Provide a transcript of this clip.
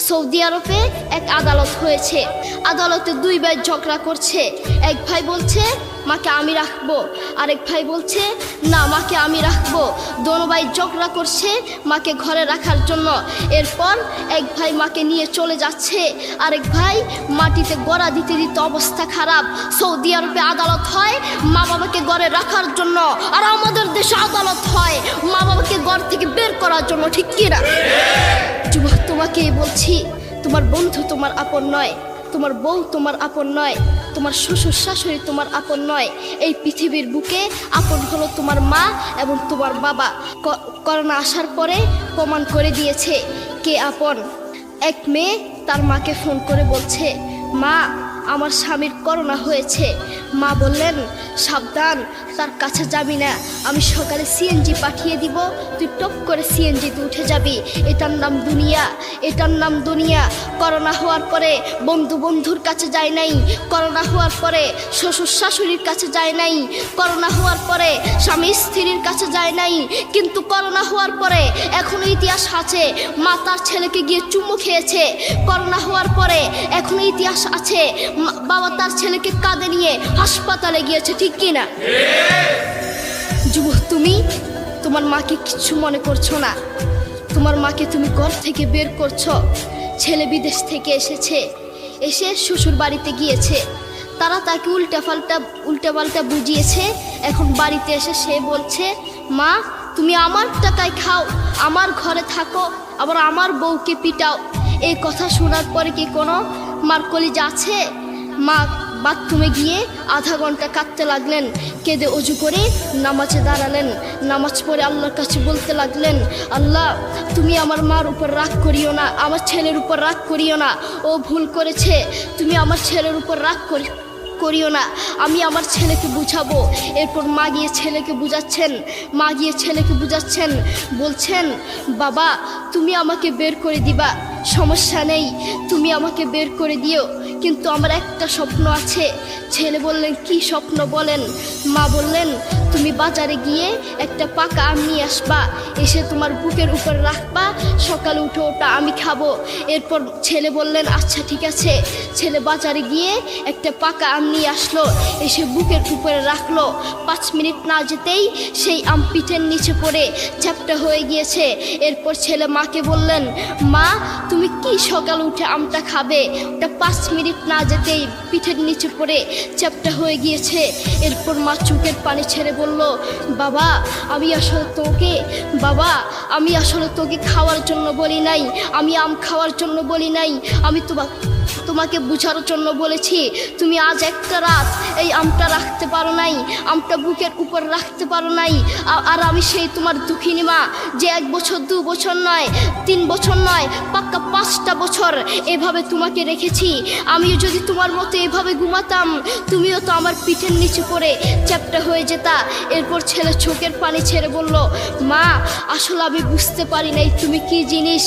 Saudi আরবে এক আদালত হয়েছে। আদালতে দুই ভাই ঝগড়া করছে। এক ভাই বলছে মাকে আমি রাখবো, আরেক ভাই বলছে না মাকে আমি রাখবো। দোনো ভাই ঝগড়া করছে মাকে ঘরে রাখার জন্য। এরপর এক ভাই মাকে নিয়ে চলে যাচ্ছে, আরেক ভাই মাটিতে গড়া দিতে দিতে অবস্থা খারাপ। সৌদি আরবে আদালত হয় মা বাবাকে ঘরে রাখার জন্য, আর আমাদের দেশে আদালত হয় মা বাবাকে ঘর থেকে বের করার জন্য, ঠিক কিনা? যুবক, তোমাকেই বলছি, তোমার বন্ধু তোমার আপন নয়, তোমার বউ তোমার আপন নয়, তোমার শ্বশুর শাশুড়ি তোমার আপন নয়। এই পৃথিবীর বুকে আপন হলো তোমার মা এবং তোমার বাবা। করোনা আসার পরে প্রমাণ করে দিয়েছে কে আপন। এক মেয়ে তার মাকে ফোন করে বলছে, মা আমার স্বামীর করোনা হয়েছে। মা বললেন সাবধান, তার কাছে যাবি না, আমি সকালে সিএনজি পাঠিয়ে দিব, তুই টপ করে সিএনজিতে উঠে যাবি। এটার নাম দুনিয়া, এটার নাম দুনিয়া। করোনা হওয়ার পরে বন্ধুর কাছে যায় নাই, করোনা হওয়ার পরে শ্বশুর শাশুড়ির কাছে যায় নাই, করোনা হওয়ার পরে স্বামী স্ত্রীর কাছে যায় নাই, কিন্তু করোনা হওয়ার পরে এখনো ইতিহাস আছে মা তার ছেলেকে গিয়ে চুমু খেয়েছে। করোনা হওয়ার পরে এখনো ইতিহাস আছে বাবা তার ছেলেকে কাঁধে নিয়ে হাসপাতালে গিয়েছে, ঠিক কিনা? যুবক, তুমি তোমার মাকে কিচ্ছু মনে করছো না। তোমার মাকে তুমি ঘর থেকে বের করছো। ছেলে বিদেশ থেকে এসে শ্বশুর বাড়িতে গিয়েছে, তারা তাকে উল্টাপাল্টা বুঝিয়েছে। এখন বাড়িতে এসে সে বলছে, মা তুমি আমার টাকায় খাও, আমার ঘরে থাকো, আবার আমার বউকে পিটাও। এই কথা শোনার পরে কি কোনো মার কলিজা আছে? মা বাথরুমে গিয়ে আধা ঘন্টা কাঁদতে লাগলেন। কেঁদে অজু করে নামাজে দাঁড়ালেন। নামাজ পড়ে আল্লাহর কাছে বলতে লাগলেন, আল্লাহ তুমি আমার মার উপর রাগ করিও না, আমার ছেলের উপর রাগ করিও না, ও ভুল করেছে, তুমি আমার ছেলের উপর রাগ করিও না, আমি আমার ছেলেকে বুঝাবো। এরপর মা গিয়ে ছেলেকে বুঝাচ্ছেন, বলছেন বাবা তুমি আমাকে বের করে দিবা, সমস্যা নেই, তুমি আমাকে বের করে দিও, কিন্তু আমার একটা স্বপ্ন আছে। ছেলে বললেন কি স্বপ্ন বলেন? মা বললেন তুমি বাজারে গিয়ে একটা পাকা আম নিয়ে আসবা, এসে তোমার বুকের উপর রাখবা, সকালে উঠে ওটা আমি খাবো। এরপর ছেলে বললেন আচ্ছা ঠিক আছে। ছেলে বাজারে গিয়ে একটা পাকা আম নিয়ে আসলো, এসে বুকের উপরে রাখলো। 5 মিনিট না যেতেই সেই আম পিঠের নিচে পড়ে চ্যাপ্টা হয়ে গিয়েছে। এরপর ছেলে মাকে বললেন, মা তুমি কি সকালে উঠে আমটা খাবে? ওটা 5 মিনিট না যেতেই পিঠের নিচে পড়ে চ্যাপ্টা হয়ে গিয়েছে। এরপর মা চোখের পানি ছেড়ে বলল, বাবা আমি আসলে তোকে খাওয়ার জন্য বলি নাই, আমি আম খাওয়ার জন্য বলি নাই, আমি তোমাকে বুঝার জন্য বলেছি। তুমি আজ একটা রাত এই আমটা রাখতে পারো নাই, আমটা বুকের উপর রাখতে পারো নাই, আর আমি সেই তোমার দুঃখিনী মা যে 1 বছর 2 বছর নয় 3 বছর নয় পাক্কা 5টা বছর এভাবে তোমাকে রেখেছি। আমিও যদি তোমার মতো এভাবে ঘুমাতাম, তুমিও তো আমার পিঠের নিচে পড়ে চ্যাপ্টা হয়ে যেতা। এরপর ছেলে চোখের পানি ছেড়ে বলল, মা আসলে আমি বুঝতে পারি নাই তুমি কি জিনিস।